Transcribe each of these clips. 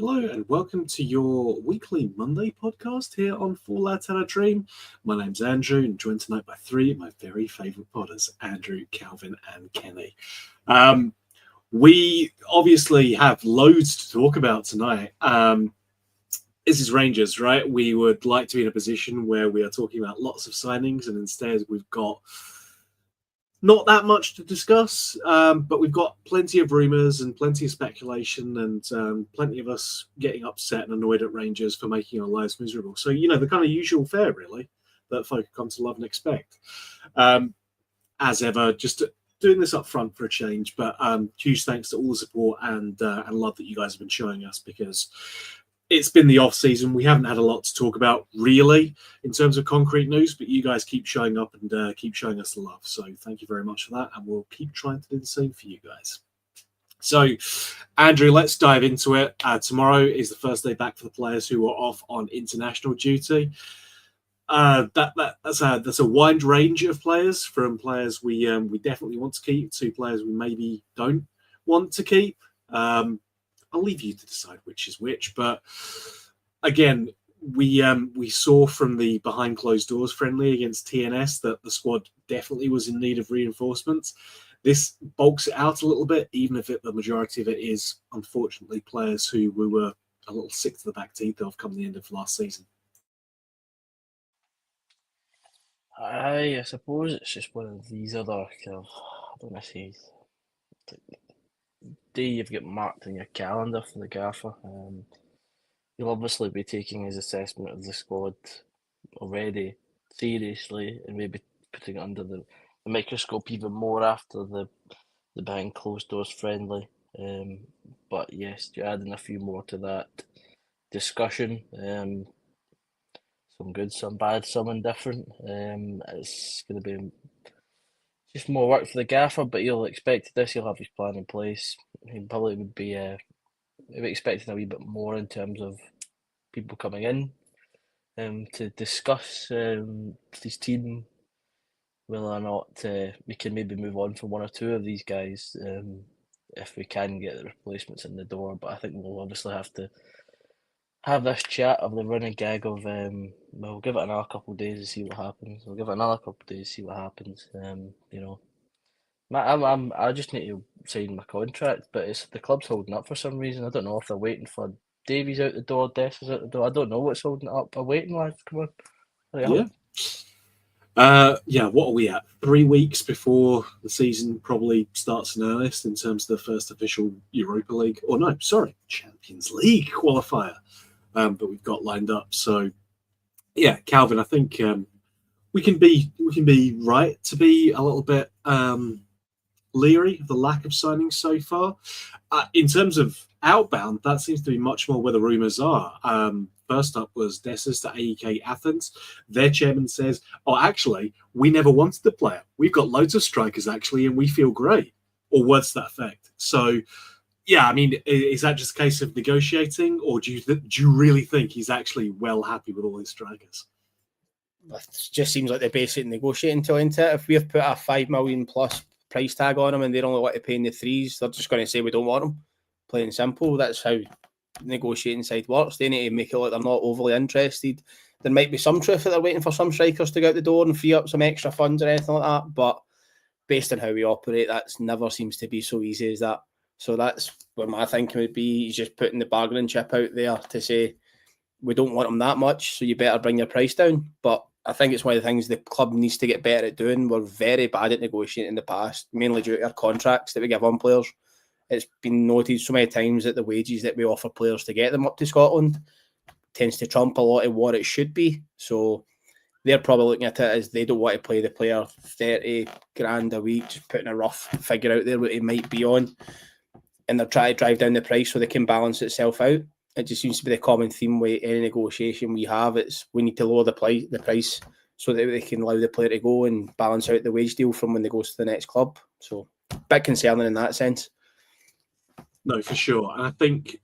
Hello and welcome to your weekly Monday podcast here on Four Lads Had a Dream. My name's Andrew and joined tonight by three of my very favourite podders, Andrew, Calvin and Kenny. We obviously have loads to talk about tonight. This is Rangers, right? We would like to be in a position where we are talking about lots of signings and instead we've got not that much to discuss, but we've got plenty of rumours and plenty of speculation and plenty of us getting upset and annoyed at Rangers for making our lives miserable. So, the kind of usual fare, really, that folk come to love and expect. As ever, just doing this up front for a change, but huge thanks to all the support and love that you guys have been showing us, because it's been the off season. We haven't had a lot to talk about really in terms of concrete news, but you guys keep showing up and keep showing us the love. So thank you very much for that. And we'll keep trying to do the same for you guys. So, Andrew, let's dive into it. Tomorrow is the first day back for the players who are off on international duty. That's a wide range of players, from players we definitely want to keep to players we maybe don't want to keep. I'll leave you to decide which is which, but again, we saw from the behind closed doors friendly against TNS that the squad definitely was in need of reinforcements. This bulks it out a little bit, even if the majority of it is unfortunately players who we were a little sick to the back teeth of come the end of last season. I suppose it's just one of these other kind of, I don't want to say, day you've got marked in your calendar for the gaffer. You'll obviously be taking his assessment of the squad already seriously and maybe putting it under the microscope even more after the behind closed doors friendly. But yes, you're adding a few more to that discussion. Some good, some bad, some indifferent. It's going to be just more work for the gaffer, but you'll expect this. He'll have his plan in place. He probably would be expecting a wee bit more in terms of people coming in to discuss his team, whether or not we can maybe move on from one or two of these guys if we can get the replacements in the door. But I think we'll obviously have to have this chat of the running gag of we'll give it another couple of days to see what happens. We'll give it another couple of days to see what happens. I just need to sign my contract, but it's the club's holding up for some reason. I don't know if they're waiting for Davies out the door, Dess is out the door. I don't know what's holding it up. I'm waiting, lads. Come on. Hurry up. What are we at? 3 weeks before the season probably starts in earnest in terms of the first official Europa League, Champions League qualifier that we've got lined up. So, yeah, Calvin, I think we can be right to be a little bit leery of the lack of signings so far. In terms of outbound, that seems to be much more where the rumours are. First up was Dessus to AEK Athens. Their chairman says, actually, we never wanted the player. We've got loads of strikers, actually, and we feel great. Or words to that effect. So, yeah, I mean, is that just a case of negotiating, or do you really think he's actually well happy with all his strikers? It just seems like they're basically negotiating to enter it. If we've put a $5 million plus price tag on them and they're only want to pay in the threes, they're just going to say we don't want them. Plain and simple. That's how negotiating side works. They need to make it like they're not overly interested. There might be some truth that they're waiting for some strikers to go out the door and free up some extra funds or anything like that, but based on how we operate, that never seems to be so easy as that. So that's what my thinking would be. He's just putting the bargaining chip out there to say we don't want them that much, so you better bring your price down. But I think it's one of the things the club needs to get better at doing. We're very bad at negotiating in the past, mainly due to our contracts that we give on players. It's been noted so many times that the wages that we offer players to get them up to Scotland tends to trump a lot of what it should be. So they're probably looking at it as they don't want to play the player 30 grand a week, just putting a rough figure out there what he might be on. And they're trying to drive down the price so they can balance itself out. It just seems to be the common theme with any negotiation we have. It's we need to lower the price so that they can allow the player to go and balance out the wage deal from when they go to the next club. So a bit concerning in that sense. No, for sure. And I think,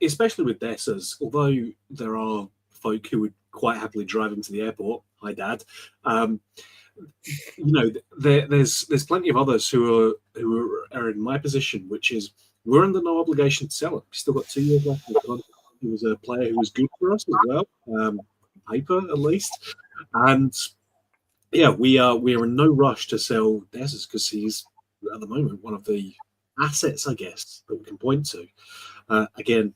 especially with Dessers, although there are folk who would quite happily drive him to the airport, hi Dad, there's plenty of others who are in my position, which is we're under no obligation to sell him. We've still got 2 years left. He was a player who was good for us as well, paper at least. And yeah, we are in no rush to sell Dessers because he's at the moment one of the assets, I guess, that we can point to. Again,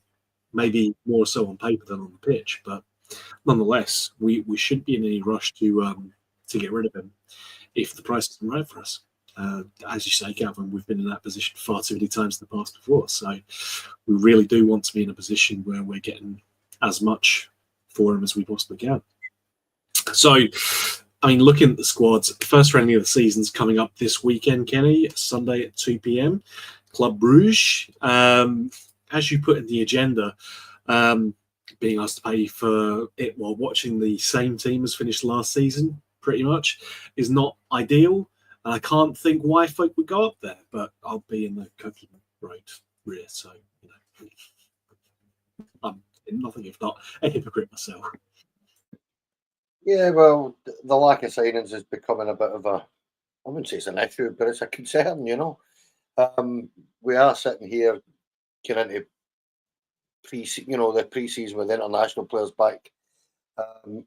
maybe more so on paper than on the pitch, but nonetheless, we shouldn't be in any rush to get rid of him if the price isn't right for us. As you say, Calvin, we've been in that position far too many times in the past before, so we really do want to be in a position where we're getting as much for him as we possibly can. So, I mean, looking at the squads, first friendly of the season's coming up this weekend, Kenny, Sunday at 2 p.m. Club Bruges. As you put in the agenda, being asked to pay for it while watching the same team as finished last season, pretty much, is not ideal. And I can't think why folk would go up there, but I'll be in the Coady road rear, so you know, I'm nothing if not a hypocrite myself. Yeah, well, the lack of signings is becoming a bit of a, I wouldn't say it's an issue, but it's a concern, you know. We are sitting here getting into the pre-season with international players back.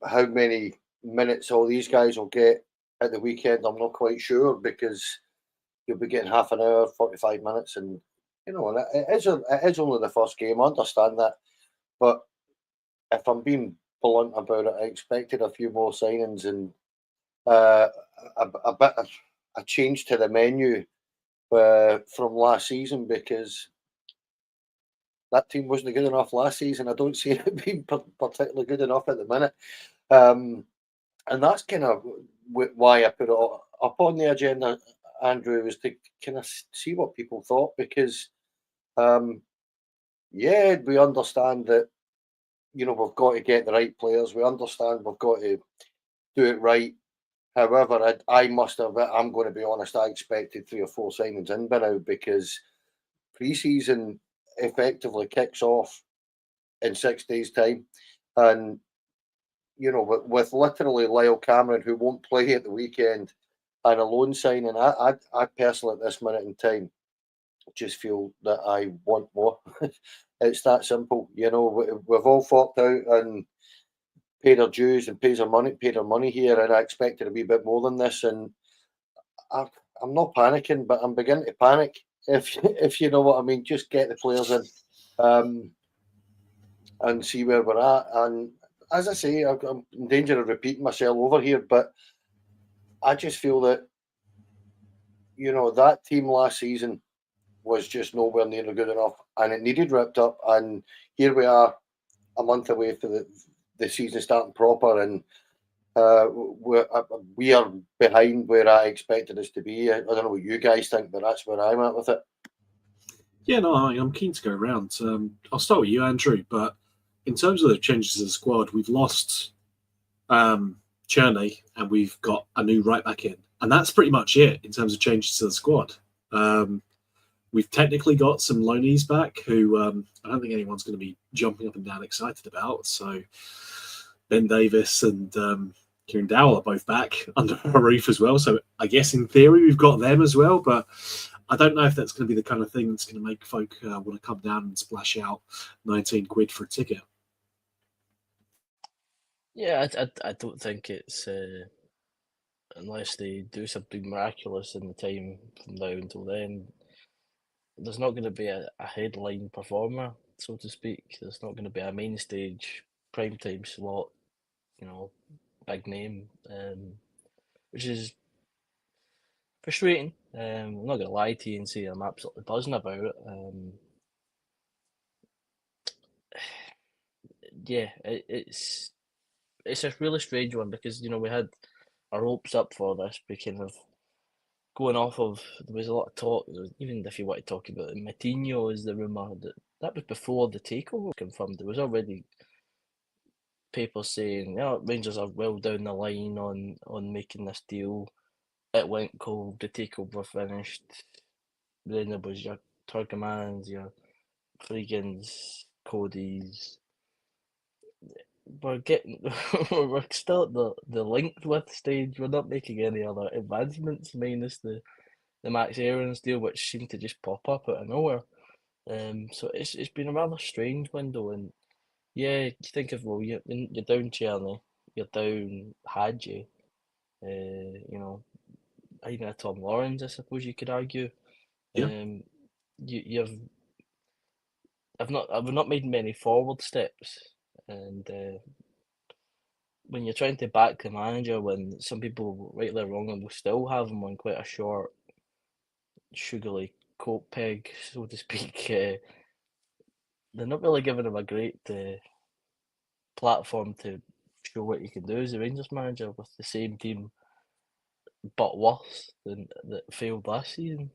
How many minutes all these guys will get at the weekend, I'm not quite sure, because you'll be getting half an hour, 45 minutes, and you know, and it is only the first game. I understand that, but if I'm being blunt about it, I expected a few more signings and a bit of a change to the menu from last season, because that team wasn't good enough last season. I don't see it being particularly good enough at the minute. And that's kind of why I put it up on the agenda, Andrew, was to kind of see what people thought, because, yeah, we understand that, you know, we've got to get the right players. We understand we've got to do it right. However, I must have, I'm going to be honest, I expected 3 or 4 signings in by now, because pre-season effectively kicks off in 6 days' time. And, you know, with literally Lyle Cameron, who won't play at the weekend, and a loan signing, I personally at this minute in time just feel that I want more. It's that simple. You know, we've all forked out and paid our dues and paid our money here, and I expected a wee bit more than this. And I'm not panicking, but I'm beginning to panic, if you know what I mean. Just get the players in, and see where we're at. And as I say, I'm in danger of repeating myself over here, but I just feel that, you know, that team last season was just nowhere near good enough, and it needed ripped up. And here we are, a month away for the season starting proper, and we are behind where I expected us to be. I don't know what you guys think, but that's where I'm at with it. Yeah, no, I'm keen to go around. I'll start with you, Andrew. But in terms of the changes to the squad, we've lost Cherney, and we've got a new right back in, and that's pretty much it in terms of changes to the squad. We've technically got some loanees back who I don't think anyone's going to be jumping up and down excited about. So Ben Davis and Kieran Dowell are both back under our roof as well. So I guess in theory we've got them as well, but I don't know if that's going to be the kind of thing that's going to make folk want to come down and splash out 19 quid for a ticket. Yeah, I don't think it's unless they do something miraculous in the time from now until then. There's not going to be a headline performer, so to speak. There's not going to be a main stage primetime slot, you know, big name, which is frustrating. I'm not going to lie to you and say I'm absolutely buzzing about it. Yeah, it's a really strange one, because, you know, we had our hopes up for this. We kind of going off of, there was a lot of talk, even if you want to talk about it, Matinho is the rumour, that was before the takeover was confirmed. There was already papers saying, Rangers are well down the line on making this deal. It went cold, the takeover finished, then there was your Turkmans, your Frigans, Coadys. We're still at the linked with stage. We're not making any other advancements, minus the Max Aarons deal, which seemed to just pop up out of nowhere. So it's been a rather strange window, and Yeah, you think of, well, you're down Tierney, you're down Hadji, you know, even a Tom Lawrence, I suppose you could argue. Yeah. You've I've not made many forward steps, and when you're trying to back the manager, when some people, rightly or wrongly, will still have him on quite a short, sugary coat peg, so to speak, they're not really giving him a great platform to show what he can do as a Rangers manager with the same team, but worse than that failed last season.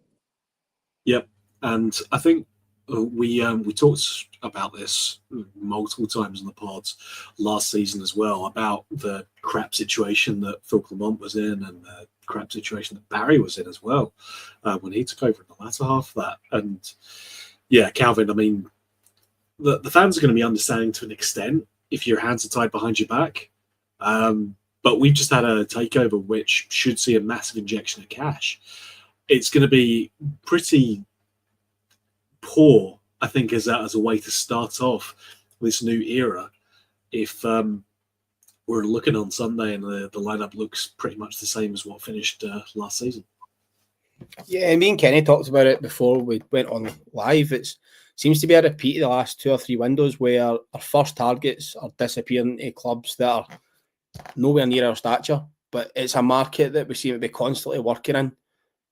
Yep, and I think we talked about this multiple times in the pods last season as well, about the crap situation that Phil Clement was in and the crap situation that Barry was in as well when he took over in the latter half of that. And yeah, Calvin, I mean, the fans are going to be understanding to an extent if your hands are tied behind your back. But we've just had a takeover which should see a massive injection of cash. It's going to be pretty poor, I think, as a way to start off this new era. If we're looking on Sunday and the lineup looks pretty much the same as what finished last season. Yeah, me and Kenny talked about it before we went on live. It seems to be a repeat of the last 2 or 3 windows where our first targets are disappearing to clubs that are nowhere near our stature. But it's a market that we seem to be constantly working in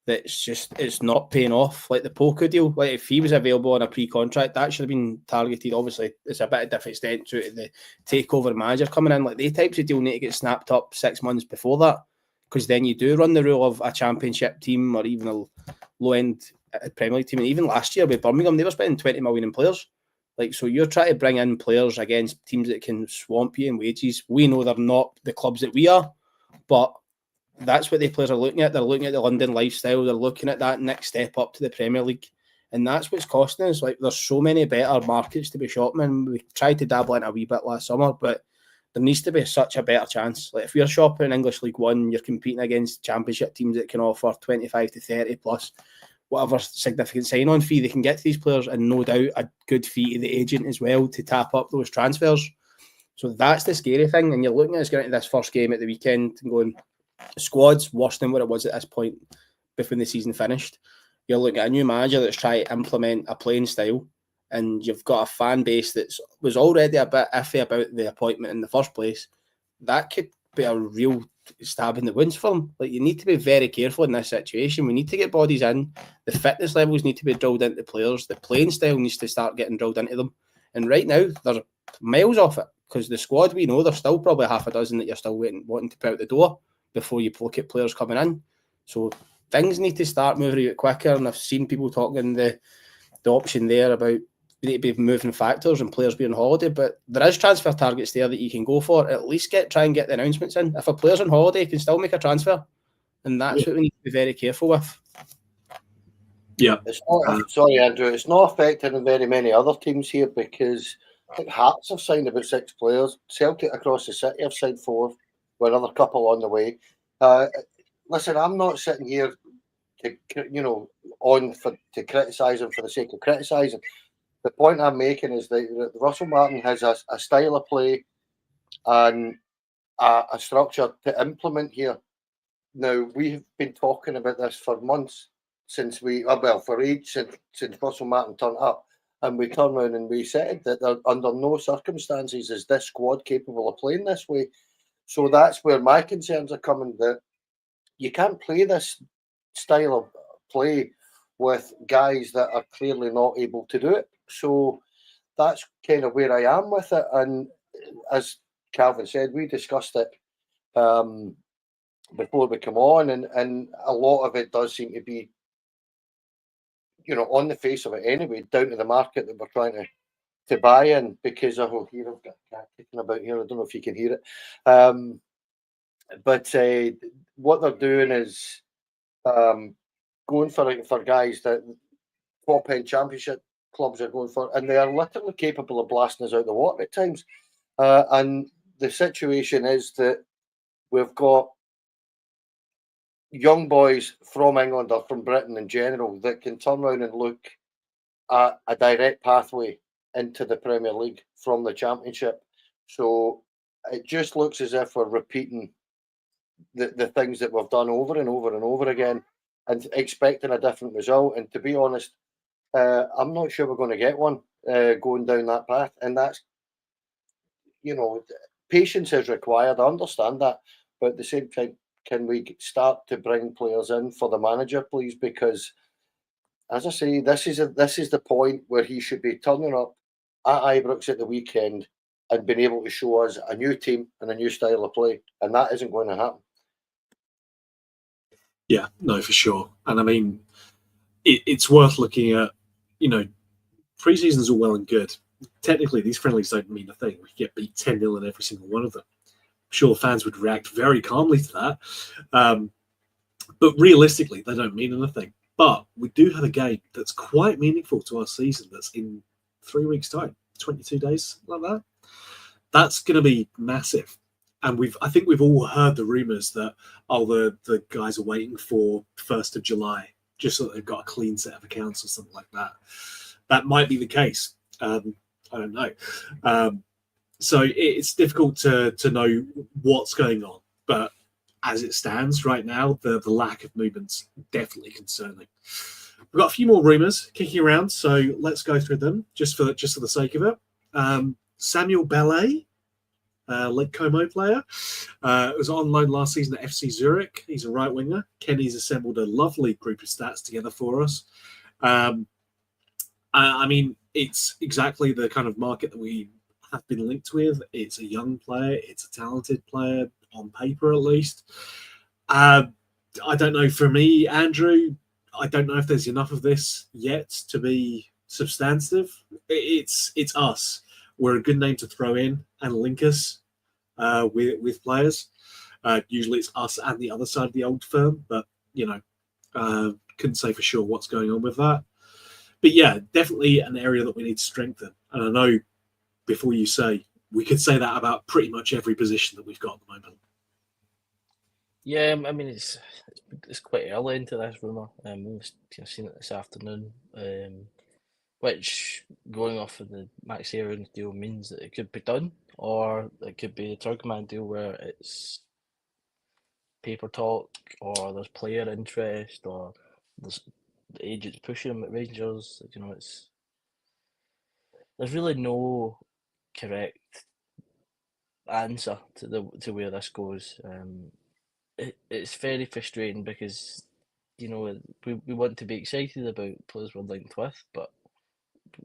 it's not paying off. Like the Poker deal, like if he was available on a pre-contract, that should have been targeted. Obviously, it's a bit of different extent to the takeover manager coming in. Like they types of deal need to get snapped up 6 months before that, because then you do run the rule of a championship team or even a low-end Premier League team. And even last year with Birmingham, they were spending 20 million in players. Like, so you're trying to bring in players against teams that can swamp you in wages. We know they're not the clubs that we are, but that's what the players are looking at. They're looking at the London lifestyle. They're looking at that next step up to the Premier League. And that's what's costing us. Like, there's so many better markets to be shopping in. We tried to dabble in a wee bit last summer, but there needs to be such a better chance. Like, if you're shopping in English League One, you're competing against championship teams that can offer 25 to 30 plus whatever significant sign-on fee they can get to these players, and no doubt a good fee to the agent as well to tap up those transfers. So that's the scary thing. And you're looking at us getting to this first game at the weekend and going, squad's worse than what it was at this point before the season finished. You're looking at a new manager that's trying to implement a playing style, and you've got a fan base that was already a bit iffy about the appointment in the first place. That could be a real stab in the wounds for them. Like, you need to be very careful in this situation. We need to get bodies in. The fitness levels need to be drilled into players. The playing style needs to start getting drilled into them. And right now, they're miles off it, because the squad we know, there's still probably half a dozen that you're still wanting to put out the door before you look at players coming in. So things need to start moving a bit quicker. And I've seen people talking the option there about we need to be moving factors and players being on holiday, but there is transfer targets there that you can go for. At least try and get the announcements in. If a player's on holiday, you can still make a transfer, and that's what we need to be very careful with. Yeah, it's not. Sorry, Andrew. It's not affecting very many other teams here, because I think Hearts have signed about 6 players. Celtic across the city have signed 4, with another couple on the way. Listen, I'm not sitting here to to criticise him for the sake of criticising. The point I'm making is that Russell Martin has a style of play and a structure to implement here. Now, we've been talking about this for months since since Russell Martin turned up, and we turned around and we said that under no circumstances is this squad capable of playing this way. So that's where my concerns are coming, that you can't play this style of play with guys that are clearly not able to do it. So that's kind of where I am with it. And as Calvin said, we discussed it before we come on, and a lot of it does seem to be, on the face of it anyway, down to the market that we're trying to buy in, because I've got a cat kicking about here. I don't know if you can hear it. But what they're doing is going for guys that top end championship clubs are going for, and they are literally capable of blasting us out the water at times. And the situation is that we've got young boys from England or from Britain in general that can turn around and look at a direct pathway into the Premier League from the Championship. So it just looks as if we're repeating the things that we've done over and over and over again and expecting a different result. And to be honest, I'm not sure we're going to get one going down that path. And that's, patience is required. I understand that. But at the same time, can we start to bring players in for the manager, please? Because, as I say, this is the point where he should be turning up at Ibrox at the weekend and being able to show us a new team and a new style of play. And that isn't going to happen. Yeah, no, for sure. And I mean, it's worth looking at, pre-season's all well and good. Technically, these friendlies don't mean a thing. We get beat 10-0 in every single one of them. I'm sure fans would react very calmly to that. But realistically, they don't mean anything. But we do have a game that's quite meaningful to our season that's in 3 weeks' time, 22 days, like that. That's going to be massive. And I think we've all heard the rumours that, the guys are waiting for 1st of July, just so that they've got a clean set of accounts or something like that. That might be the case. I don't know. So it's difficult to know what's going on. But as it stands right now, the lack of movement's definitely concerning. We've got a few more rumours kicking around, so let's go through them just for the sake of it. Samuel Ballet, Lake Como player, was on loan last season at FC Zurich. He's a right winger. Kenny's assembled a lovely group of stats together for us. I mean, it's exactly the kind of market that we have been linked with. It's a young player. It's a talented player, on paper at least. I don't know. For me, Andrew, I don't know if there's enough of this yet to be substantive. It's us. We're a good name to throw in and link us with players. Usually it's us and the other side of the old firm, but, couldn't say for sure what's going on with that. But yeah, definitely an area that we need to strengthen. And I know before you say, we could say that about pretty much every position that we've got at the moment. Yeah, I mean, it's quite early into this rumour. We've seen it this afternoon, which, going off of the Max Aaron's deal, means that it could be done, or it could be a Turkman deal where it's paper talk, or there's player interest, or there's the agents pushing him at Rangers. There's really no correct answer to where this goes. It's very frustrating because we want to be excited about players we're linked with, but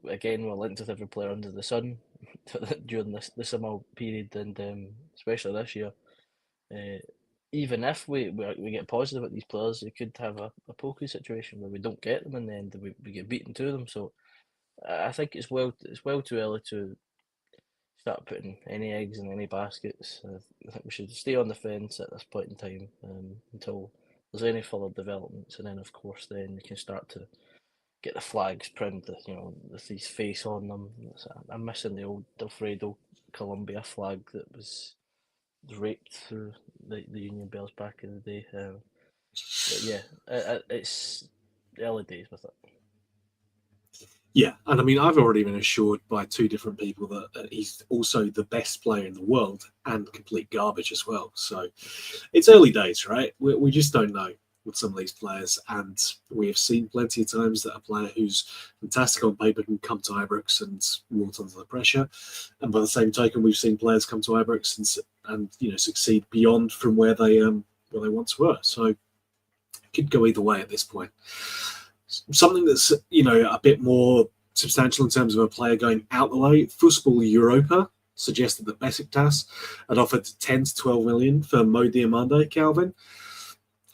again, we're linked with every player under the sun during the summer period, and especially this year. Even if we get positive at these players, we could have a pokey situation where we don't get them in the end, and we get beaten to them. So I think it's well too early to start putting any eggs in any baskets. I think we should stay on the fence at this point in time until there's any further developments, and then of course then you can start to get the flags printed, with his face on them. I'm missing the old Alfredo Colombia flag that was raped through the Union Bells back in the day. But yeah, it's early days with it. Yeah, and I mean, I've already been assured by 2 different people that he's also the best player in the world and complete garbage as well. So it's early days, right? We just don't know with some of these players, and we have seen plenty of times that a player who's fantastic on paper can come to Ibrox and wilt under the pressure, and by the same token, we've seen players come to Ibrox and succeed beyond from where they once were. So it could go either way at this point. Something that's a bit more substantial in terms of a player going out the way. Football Europa suggested that Besiktas had offered 10 to 12 million for Mo Diamande, Calvin.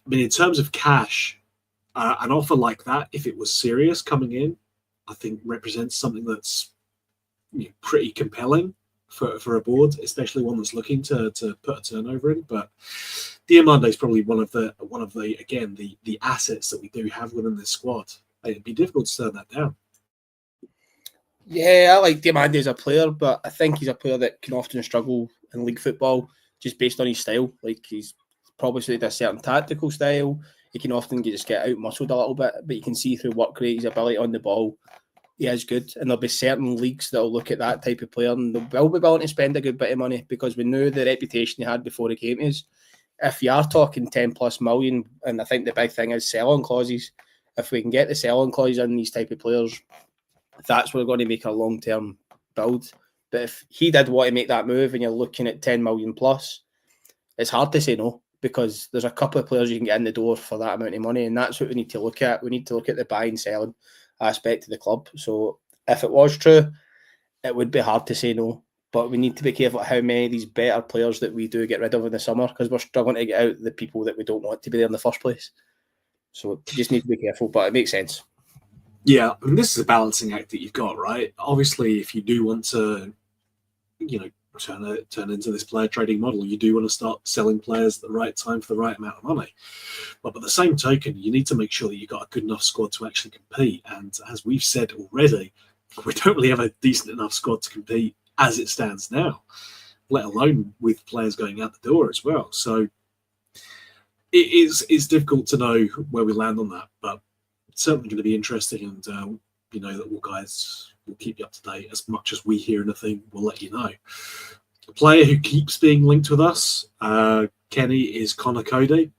I mean, in terms of cash, an offer like that, if it was serious coming in, I think represents something that's pretty compelling for a board, especially one that's looking to put a turnover in. But Diamande is probably one of the again the assets that we do have within this squad. It'd be difficult to turn that down. Yeah, I like Diamande as a player, but I think he's a player that can often struggle in league football just based on his style. Like, he's probably suited a certain tactical style. He can often just get out muscled a little bit, but you can see through work rate, his ability on the ball. he is good, and there'll be certain leagues that'll look at that type of player and they'll be willing to spend a good bit of money because we knew the reputation he had before he came to us. If you are talking 10 plus million, and I think the big thing is sell-on clauses, if we can get the sell-on clauses in these type of players, that's where we're going to make a long-term build. But if he did want to make that move and you're looking at 10 million plus, it's hard to say no because there's a couple of players you can get in the door for that amount of money, and that's what we need to look at. We need to look at the buying, selling aspect of the club. So if it was true, it would be hard to say no. But we need to be careful how many of these better players that we do get rid of in the summer because we're struggling to get out the people that we don't want to be there in the first place. So you just need to be careful, but it makes sense. Yeah, and this is a balancing act that you've got, right? Obviously, if you do want to, turn into this player trading model, you do want to start selling players at the right time for the right amount of money. But by the same token, you need to make sure that you've got a good enough squad to actually compete. And as we've said already, we don't really have a decent enough squad to compete as it stands now, let alone with players going out the door as well. So it's difficult to know where we land on that, but it's certainly going to be interesting. And that we'll keep you up to date. As much as we hear anything, we'll let you know. A player who keeps being linked with us, Kenny, is Connor Coady.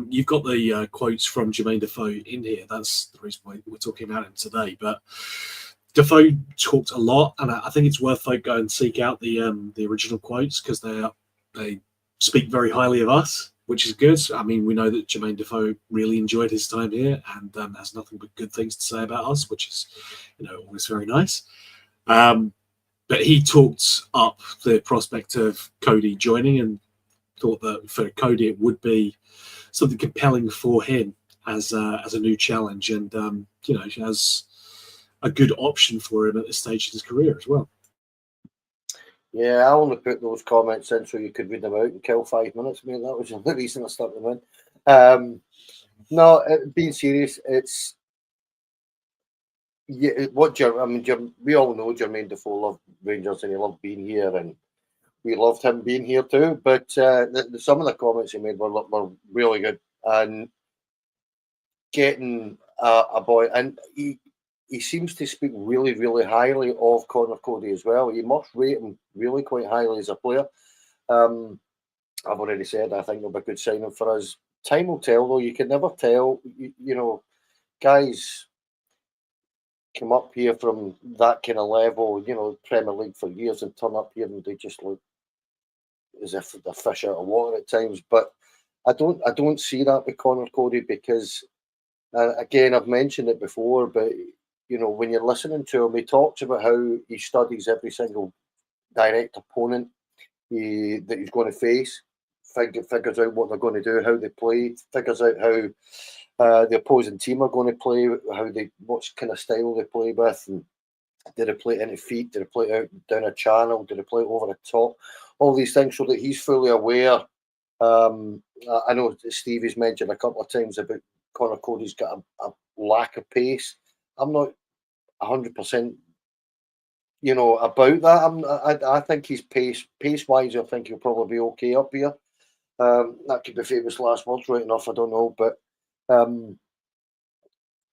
You've got the quotes from Jermaine Defoe in here. That's the reason why we're talking about him today. But Defoe talked a lot, and I think it's worth folk go and seek out the original quotes because they speak very highly of us, which is good. I mean, we know that Jermaine Defoe really enjoyed his time here and has nothing but good things to say about us, which is, always very nice. But he talked up the prospect of Coady joining and thought that for Coady it would be something compelling for him as a new challenge, and as a good option for him at this stage in his career as well. Yeah, I only put those comments in so you could read them out and kill 5 minutes. I mean, that was the only reason I stuck them in. No, being serious, it's we all know Jermaine Defoe loved Rangers and he loved being here, and we loved him being here too. But some of the comments he made were really good, and getting a boy, and he seems to speak really, really highly of Connor Coady as well. You must rate him really quite highly as a player. I've already said I think it'll be a good signing for us. Time will tell, though. You can never tell. Guys come up here from that kind of level, Premier League for years, and turn up here and they just look as if they're fish out of water at times. But I don't see that with Connor Coady because, again, I've mentioned it before, but when you're listening to him, he talks about how he studies every single direct opponent that he's going to face, figures out what they're going to do, how they play, figures out how the opposing team are going to play, what kind of style they play with, and did they play into feet, did they play out down a channel, did they play over the top, all these things, so that he's fully aware. I know Stevie's mentioned a couple of times about Connor Coady's got a lack of pace. I'm not 100%, about that. I think he's pace-wise, I think he'll probably be okay up here. That could be famous last words, right enough, I don't know. But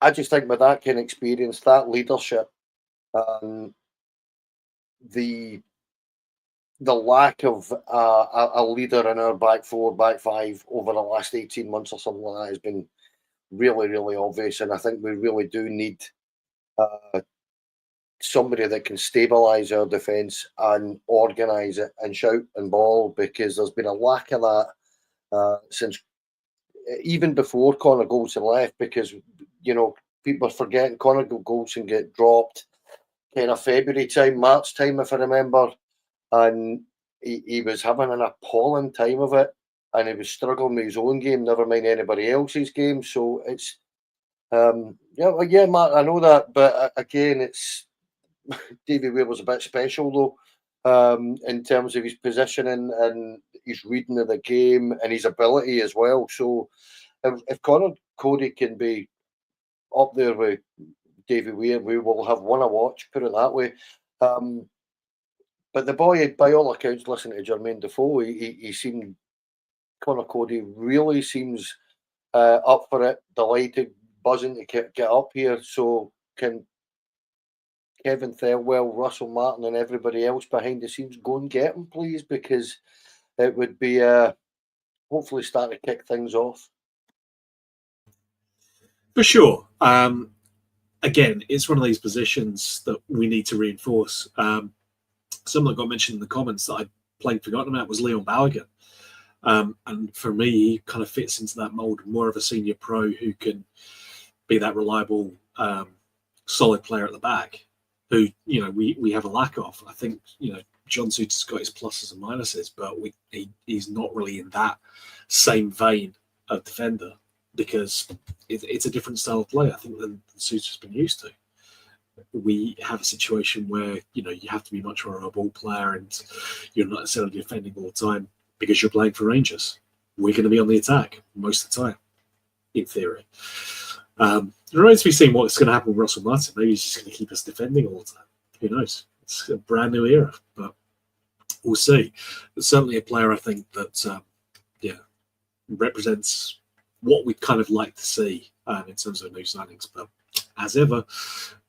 I just think with that kind of experience, that leadership, the lack of a leader in our back four, back five over the last 18 months or something like that has been really, really obvious. And I think we really do need somebody that can stabilise our defence and organise it and shout and ball, because there's been a lack of that since even before Connor Goldson left, because people are forgetting Connor Goldson get dropped kind of February time, March time, if I remember, and he was having an appalling time of it, and he was struggling with his own game, never mind anybody else's game. So it's Mark, I know that, but again, it's Davy Weir was a bit special though, in terms of his positioning and his reading of the game and his ability as well. So if Connor Coady can be up there with Davy Weir, we will have one to watch, put it that way. But the boy, by all accounts, listening to Jermaine Defoe, he seemed, Connor Coady really seems up for it, delighted, buzzing to get up here. So can Kevin Thelwell, Russell Martin, and everybody else behind the scenes, go and get him, please, because it would be hopefully start to kick things off. For sure. Again, it's one of these positions that we need to reinforce. Someone that got mentioned in the comments that I plain forgotten about was Leon Balogun. And for me, he kind of fits into that mold, more of a senior pro who can be that reliable, solid player at the back, who, you know, we have a lack of. I think, you know, John Suter's got his pluses and minuses, but he's not really in that same vein of defender, because it's a different style of play, I think, than Suter's been used to. We have a situation where, you know, you have to be much more of a ball player and you're not necessarily defending all the time because you're playing for Rangers. We're going to be on the attack most of the time, in theory. It remains to be seen what's going to happen with Russell Martin. Maybe he's just going to keep us defending all the time. Who knows? It's a brand new era, but we'll see. It's certainly a player, I think, that represents what we'd kind of like to see in terms of new signings. But as ever,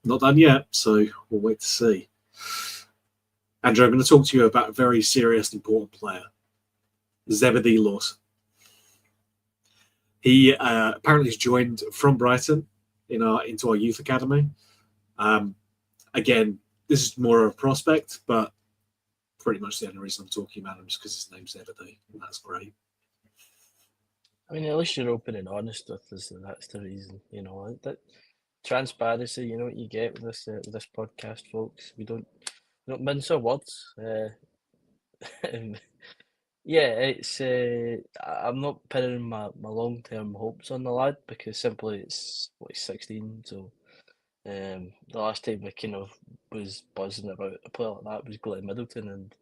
not done yet, so we'll wait to see. Andrew, I'm going to talk to you about a very serious, important player, Zebedee Lawson. He apparently has joined from Brighton into our youth academy. Again, this is more of a prospect, but pretty much the only reason I'm talking about him is because his name's Zebedee, and that's great. I mean, at least you're open and honest with us, and that's the reason. You know, that transparency. You know what you get with this podcast, folks. We don't mince our words. Yeah, it's. I'm not pinning my long term hopes on the lad, because simply he's 16, so. The last time we kind of was buzzing about a player like that was Glenn Middleton, and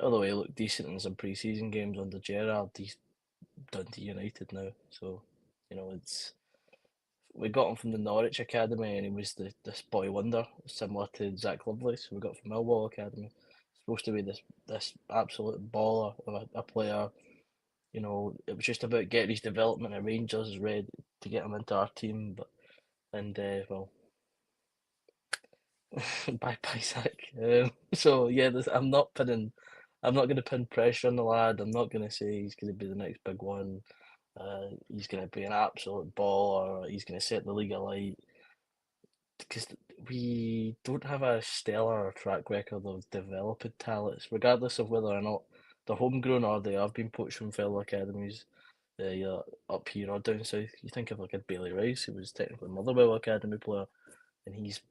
although he looked decent in some pre-season games under Gerrard, he's done to United now. So, you know, we got him from the Norwich Academy, and he was this boy wonder, similar to Zach Lovelace, who we got from Millwall Academy. Supposed to be this absolute baller of a player. You know, it was just about getting his development at Rangers ready to get him into our team, well. Bye, Zach. So yeah, I'm not going to pin pressure on the lad. I'm not going to say he's going to be the next big one. He's going to be an absolute baller. He's going to set the league alight, because we don't have a stellar track record of developing talents, regardless of whether or not they're homegrown or they have been poached from fellow academies. Either up here or down south. You think of like a Bailey Rice, who was technically a Motherwell Academy player, and he's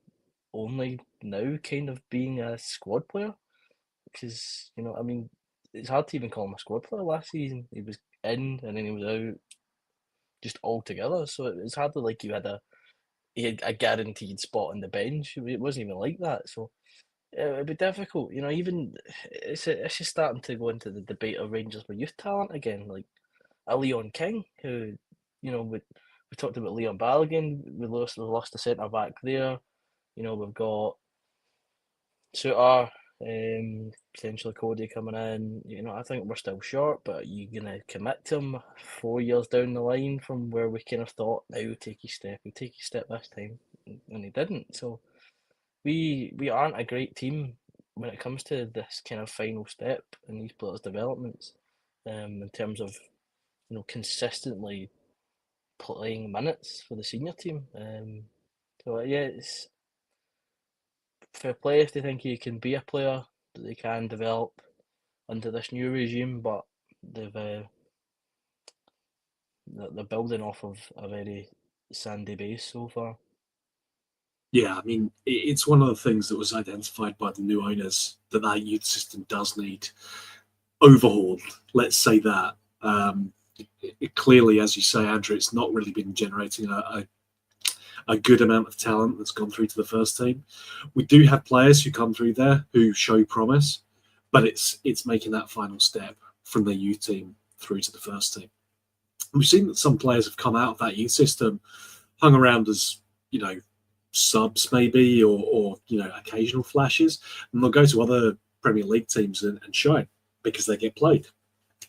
only now kind of being a squad player, because, you know, I mean, it's hard to even call him a squad player last season. He was in and then he was out just altogether, so it's hardly like he had a guaranteed spot on the bench. It wasn't even like that, so it'd be difficult, you know. Even it's just starting to go into the debate of Rangers with youth talent again, like a Leon King, who, you know, we talked about Leon Balogun. We lost a centre back there. You know, we've got Suter, potentially Coady coming in. You know, I think we're still short, but you're going to commit to him 4 years down the line from where we kind of thought, now he'll take his step this time, and he didn't. So we aren't a great team when it comes to this kind of final step in these players' developments, in terms of, you know, consistently playing minutes for the senior team. So yeah, it's fair play if they think he can be a player that they can develop under this new regime, but they're building off of a very sandy base so far. Yeah, I mean, it's one of the things that was identified by the new owners, that youth system does need overhauled. Let's say that. Clearly, as you say, Andrew, it's not really been generating a good amount of talent that's gone through to the first team. We do have players who come through there who show promise, but it's making that final step from the youth team through to the first team. We've seen that some players have come out of that youth system, hung around as, you know, subs maybe, or you know, occasional flashes, and they'll go to other Premier League teams and shine because they get played.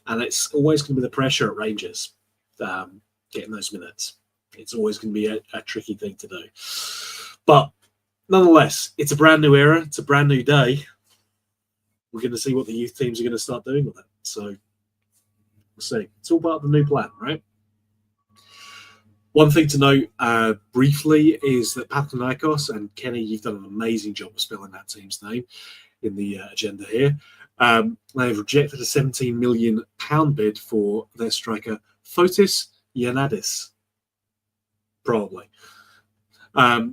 And it's always going to be the pressure at Rangers, getting those minutes. It's always going to be a tricky thing to do. But nonetheless, it's a brand new era. It's a brand new day. We're going to see what the youth teams are going to start doing with it. So we'll see. It's all part of the new plan, right? One thing to note briefly is that Panathinaikos and Kenny, you've done an amazing job of spelling that team's name in the agenda here. They've rejected a £17 million bid for their striker, Fotis Giannadis. Probably.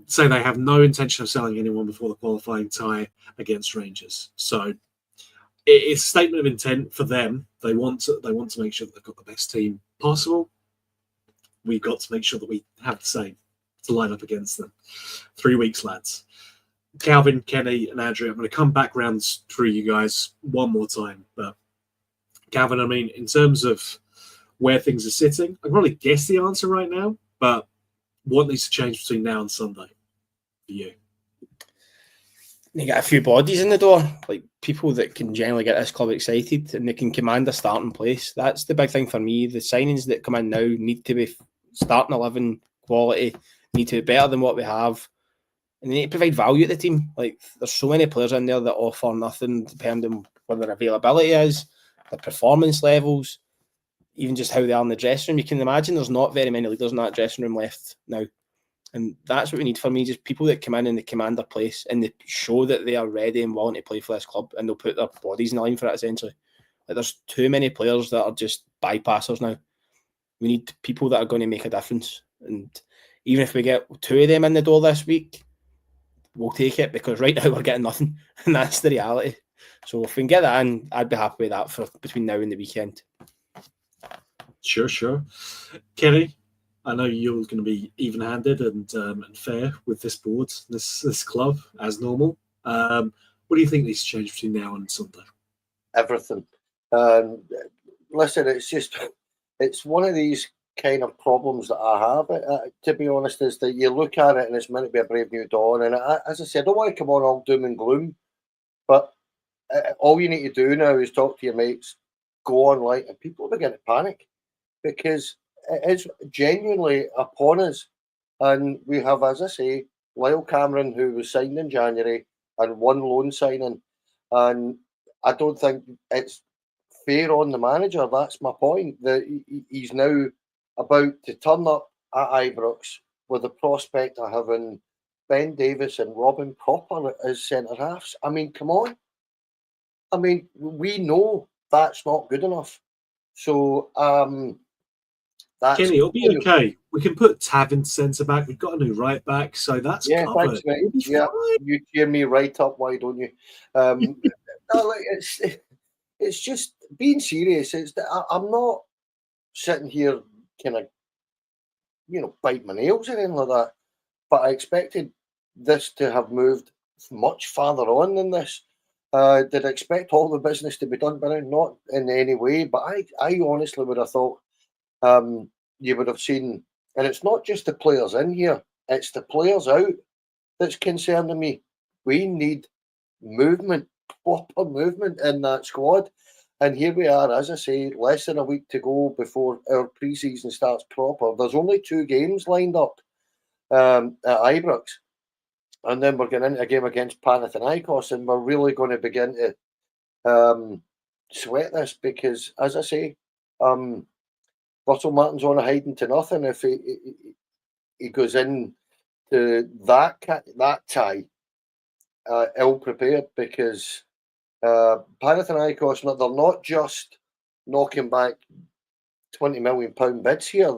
Say they have no intention of selling anyone before the qualifying tie against Rangers. So it's a statement of intent for them. They want to make sure that they've got the best team possible. We've got to make sure that we have the same to line up against them. 3 weeks, lads. Calvin, Kenny, and Andrew, I'm going to come back round through you guys one more time. But Calvin, I mean, in terms of where things are sitting, I can probably guess the answer right now, but what needs to change between now and Sunday for you? You get a few bodies in the door, like people that can generally get this club excited and they can command a starting place. That's the big thing for me. The signings that come in now need to be starting 11 quality, need to be better than what we have, and they need to provide value to the team. Like, there's so many players in there that offer nothing, depending on what their availability is, their performance levels, even just how they are in the dressing room. You can imagine there's not very many leaders in that dressing room left now. And that's what we need for me, just people that come in and they command their place and they show that they are ready and willing to play for this club, and they'll put their bodies in line for it, essentially. Like, there's too many players that are just bypassers now. We need people that are going to make a difference. And even if we get 2 of them in the door this week, we'll take it, because right now we're getting nothing. And that's the reality. So if we can get that in, I'd be happy with that for between now and the weekend. Sure. Kenny, I know you're going to be even-handed and fair with this board, this club, as normal. What do you think needs to change between now and Sunday? Everything. Listen, it's one of these kind of problems that I have, to be honest, is that you look at it and it's meant to be a brave new dawn. And as I said, I don't want to come on all doom and gloom, but all you need to do now is talk to your mates, go online, and people begin to panic, because it's genuinely upon us. And we have, as I say, Lyle Cameron, who was signed in January, and one loan signing. And I don't think it's fair on the manager. That's my point, that he's now about to turn up at Ibrox with the prospect of having Ben Davis and Robin Cropper as centre-halves. I mean, come on. I mean, we know that's not good enough. So, Kenny, it'll be okay. We can put Tav in centre back. We've got a new right back, so that's covered. Thanks, mate. You cheer me right up. Why don't you? No, it's just being serious. I'm not sitting here kind of, bite my nails or anything like that. But I expected this to have moved much farther on than this. Did I expect all the business to be done by now? Not in any way. But I honestly would have thought you would have seen, and it's not just the players in here, it's the players out that's concerning me. We need movement, proper movement in that squad. And here we are, as I say, less than a week to go before our pre-season starts proper. There's only 2 games lined up at Ibrox. And then we're getting into a game against Panathinaikos, and we're really going to begin to sweat this, because, as I say, Russell Martin's on a hiding to nothing if he goes in to that tie ill-prepared, because Panathinaikos, they're not just knocking back £20 million bids here.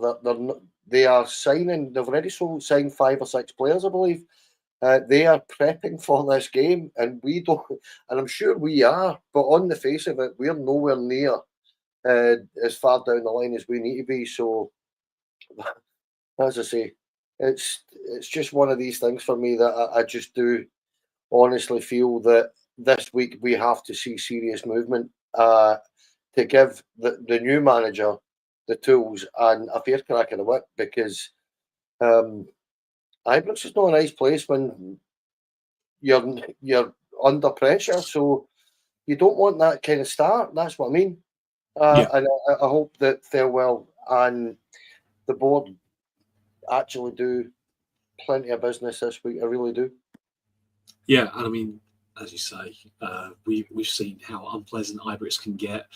They are signing. They've already signed 5 or 6 players, I believe. They are prepping for this game, and we don't. And I'm sure we are, but on the face of it, we're nowhere near as far down the line as we need to be. So, as I say, it's just one of these things for me that I just do honestly feel that this week we have to see serious movement to give the new manager the tools and a fair crack of the whip, because Ibrox is not a nice place when you're under pressure. So you don't want that kind of start. That's what I mean. And I hope that Farewell and the board actually do plenty of business this week. I really do. Yeah, and I mean, as you say, we've seen how unpleasant Ibrox can get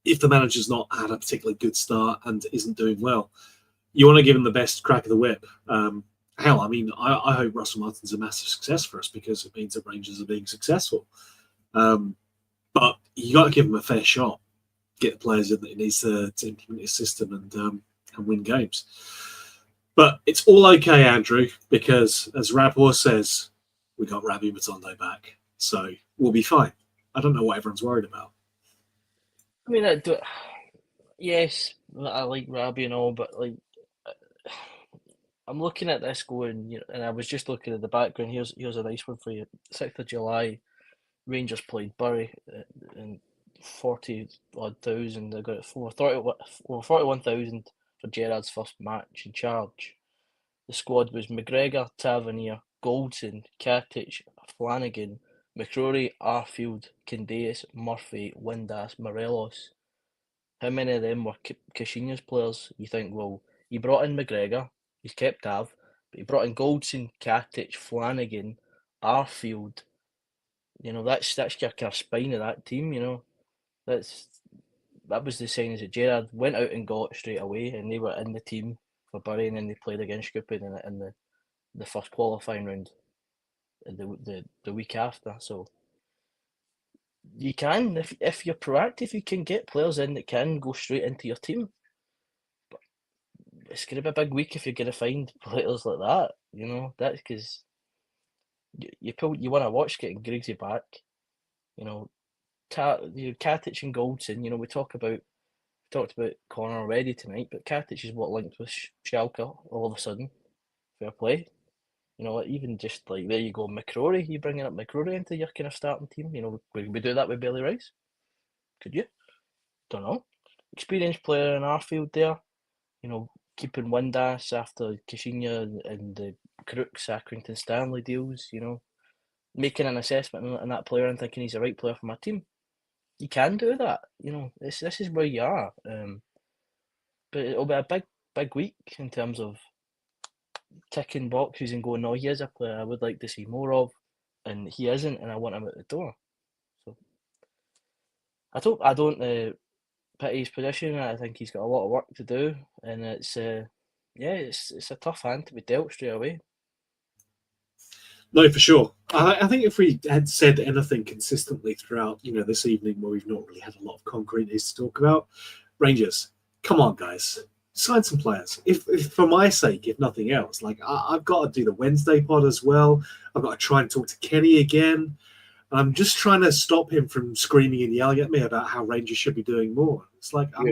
if the manager's not had a particularly good start and isn't doing well. You want to give him the best crack of the whip. Hell, I mean, I hope Russell Martin's a massive success for us because it means that Rangers are being successful. But you got to give him a fair shot. Get the players in that he needs to implement his system and win games. But it's all okay, Andrew, because as Rapport says, we got Rabi Matondo back, so we'll be fine. I don't know what everyone's worried about. I mean, yes, I like Rabi and all, but like, I'm looking at this going, you know, and I was just looking at the background. Here's a nice one for you. 6th of July, Rangers played Bury in 40,000. They got it for 41,000 for Gerrard's first match in charge. The squad was McGregor, Tavernier, Goldson, Katic, Flanagan, McCrory, Arfield, Candace, Murphy, Windass, Morelos. How many of them were Caixinha's players? You think, well, he brought in McGregor, he's kept Tav, but he brought in Goldson, Katic, Flanagan, Arfield. You know, that's your kind of spine of that team, you know. That was the signings that Gerrard went out and got straight away, and they were in the team for Bury, and then they played against Scoopin in the first qualifying round the week after. So you can, if you're proactive, you can get players in that can go straight into your team. But it's going to be a big week if you're going to find players like that. You know, that's because you want to watch getting Griggsy back. You know, Katic and Goldson. You know, we talked about Connor already tonight, but Katic is what linked with Schalke all of a sudden. Fair play. You know, even just like there you go, McCrory. You bringing up McCrory into your kind of starting team. You know, would we do that with Bailey Rice? Could you? Don't know. Experienced player in Arfield there. You know, keeping Windass after Caixinha and the Crooks, Accrington Stanley deals. You know, making an assessment on that player and thinking he's the right player for my team. You can do that. You know, this is where you are. But it'll be a big week in terms of ticking boxes and going, no, he is a player I would like to see more of, and he isn't, and I want him out the door. So I don't pity his position. I think he's got a lot of work to do, and it's it's a tough hand to be dealt straight away. No, for sure. I think if we had said anything consistently throughout, this evening where we've not really had a lot of concrete news to talk about, Rangers, come on, guys, sign some players. If for my sake, if nothing else, like I've got to do the Wednesday pod as well. I've got to try and talk to Kenny again. I'm just trying to stop him from screaming and yelling at me about how Rangers should be doing more. It's like I'm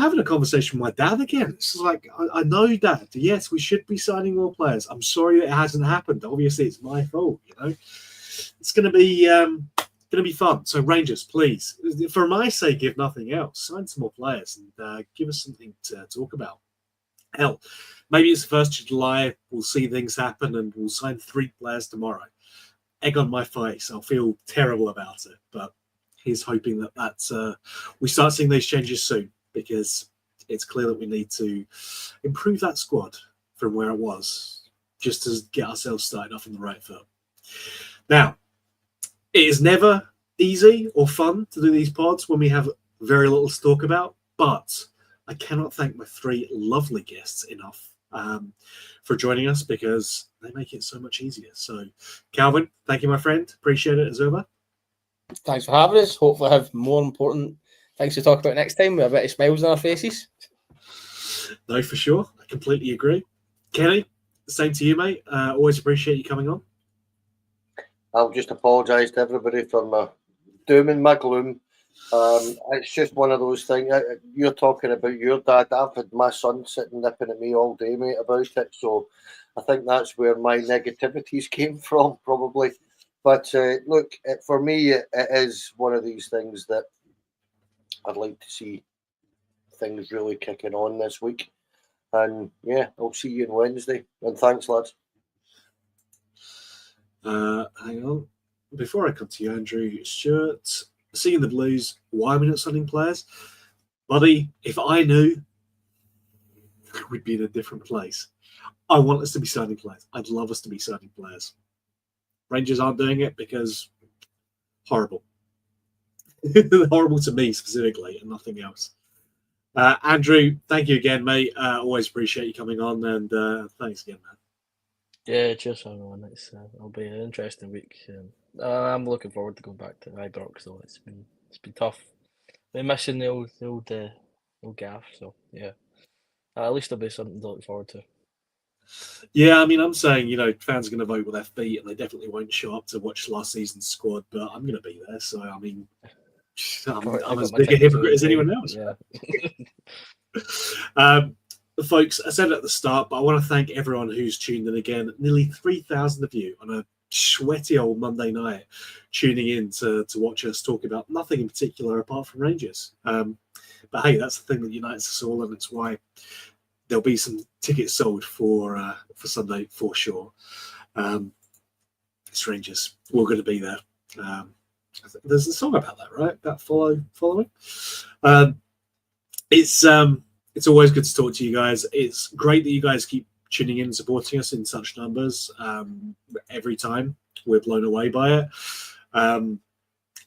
having a conversation with my dad again. It's like, I know, Dad. Yes, we should be signing more players. I'm sorry that it hasn't happened. Obviously, it's my fault. It's going to be fun. So, Rangers, please, for my sake, if nothing else, sign some more players and give us something to talk about. Hell, maybe it's the 1st of July. We'll see things happen and we'll sign 3 players tomorrow. Egg on my face. I'll feel terrible about it, but he's hoping that we start seeing those changes soon, because it's clear that we need to improve that squad from where it was, just to get ourselves started off on the right foot. Now, it is never easy or fun to do these pods when we have very little to talk about, but I cannot thank my 3 lovely guests enough for joining us, because they make it so much easier. So, Calvin, thank you, my friend. Appreciate it as ever. Thanks for having us. Hopefully, have more important things to talk about next time with a bit of smiles on our faces. No, for sure. I completely agree. Kenny, same to you, mate. Always appreciate you coming on. I'll just apologise to everybody for my doom and my gloom. It's just one of those things. You're talking about your dad. I've had my son sitting nipping at me all day, mate, about it. So I think that's where my negativities came from, probably. But look, for me, it is one of these things that I'd like to see things really kicking on this week. And yeah, I'll see you on Wednesday. And thanks, lads. Hang on. Before I come to you, Andrew, Stuart, seeing the Blues, why are we not signing players? Buddy, if I knew, we'd be in a different place. I want us to be signing players. I'd love us to be signing players. Rangers aren't doing it because horrible. Horrible to me specifically and nothing else. Andrew, thank you again, mate. Always appreciate you coming on, and thanks again, man. Yeah, cheers for having me on. It'll be an interesting week. I'm looking forward to going back to Ibrox, though. It's been tough. Been missing the old gaff, so yeah. At least there'll be something to look forward to. Yeah, I mean, I'm saying, fans are going to vote with their feet, and they definitely won't show up to watch last season's squad, but I'm going to be there. So, I mean, I'm as big a hypocrite as anyone else. Yeah. Folks, I said it at the start, but I want to thank everyone who's tuned in again. Nearly 3,000 of you on a sweaty old Monday night tuning in to watch us talk about nothing in particular apart from Rangers. But hey, that's the thing that unites us all, and it's why there'll be some tickets sold for Sunday for sure. It's Rangers. We're going to be there. There's a song about that, right? That following. It's always good to talk to you guys. It's great that you guys keep tuning in and supporting us in such numbers. Every time we're blown away by it.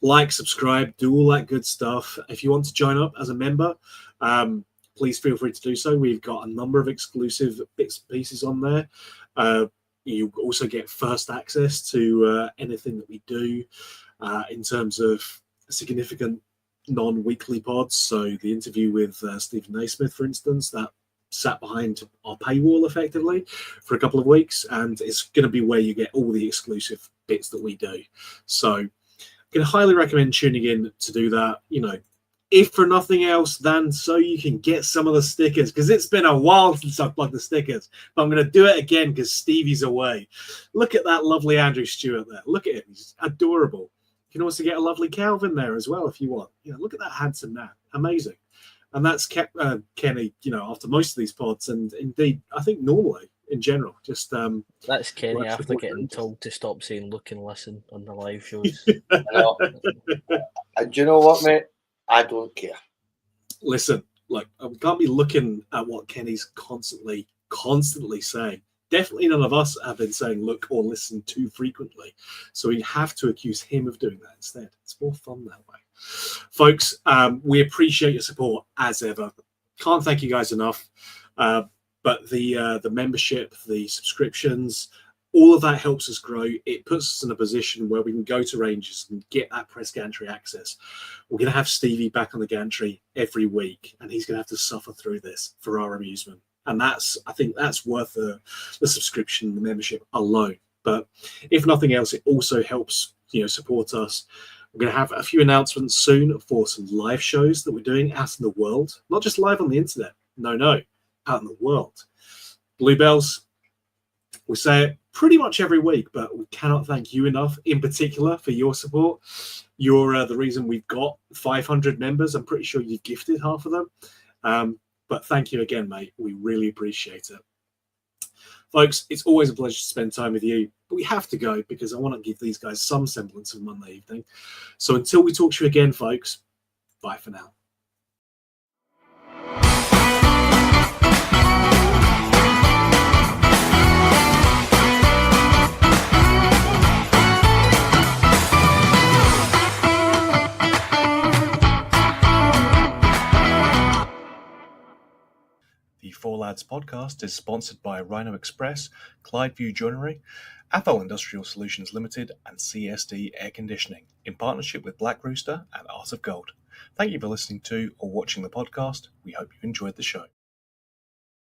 Like, subscribe, do all that good stuff. If you want to join up as a member, please feel free to do so. We've got a number of exclusive bits and pieces on there. You also get first access to anything that we do in terms of significant non-weekly pods. So the interview with Stephen Naismith, for instance, that sat behind our paywall effectively for a couple of weeks, and it's going to be where you get all the exclusive bits that we do. So I can highly recommend tuning in to do that, if for nothing else than so you can get some of the stickers, because it's been a while since I've plugged the stickers, but I'm going to do it again because Stevie's away. Look at that lovely Andrew Stewart there. Look at him. He's adorable. You can also get a lovely Calvin there as well if you want. Look at that handsome man. Amazing. And that's kept Kenny, after most of these pods, and indeed, I think normally in general. Just that's Kenny after getting told to stop saying look and listen on the live shows. And do you know what, mate? I don't care. Listen, we can't be looking at what Kenny's constantly saying. Definitely none of us have been saying look or listen too frequently. So we have to accuse him of doing that instead. It's more fun that way. Folks, we appreciate your support as ever. Can't thank you guys enough. But the membership, the subscriptions, all of that helps us grow. It puts us in a position where we can go to Rangers and get that press gantry access. We're going to have Stevie back on the gantry every week, and he's going to have to suffer through this for our amusement. And I think that's worth the subscription, the membership alone. But if nothing else, it also helps, support us. We're going to have a few announcements soon for some live shows that we're doing out in the world, not just live on the internet. No, out in the world. Bluebells, we say it pretty much every week, but we cannot thank you enough, in particular, for your support. You're the reason we've got 500 members. I'm pretty sure you've gifted half of them. But thank you again, mate. We really appreciate it. Folks, it's always a pleasure to spend time with you, but we have to go because I want to give these guys some semblance of Monday evening. So until we talk to you again, folks, bye for now. The Four Lads podcast is sponsored by Rhino Express, Clydeview Joinery, Athol Industrial Solutions Limited, and CSD Air Conditioning, in partnership with Black Rooster and Art of Gold. Thank you for listening to or watching the podcast. We hope you enjoyed the show.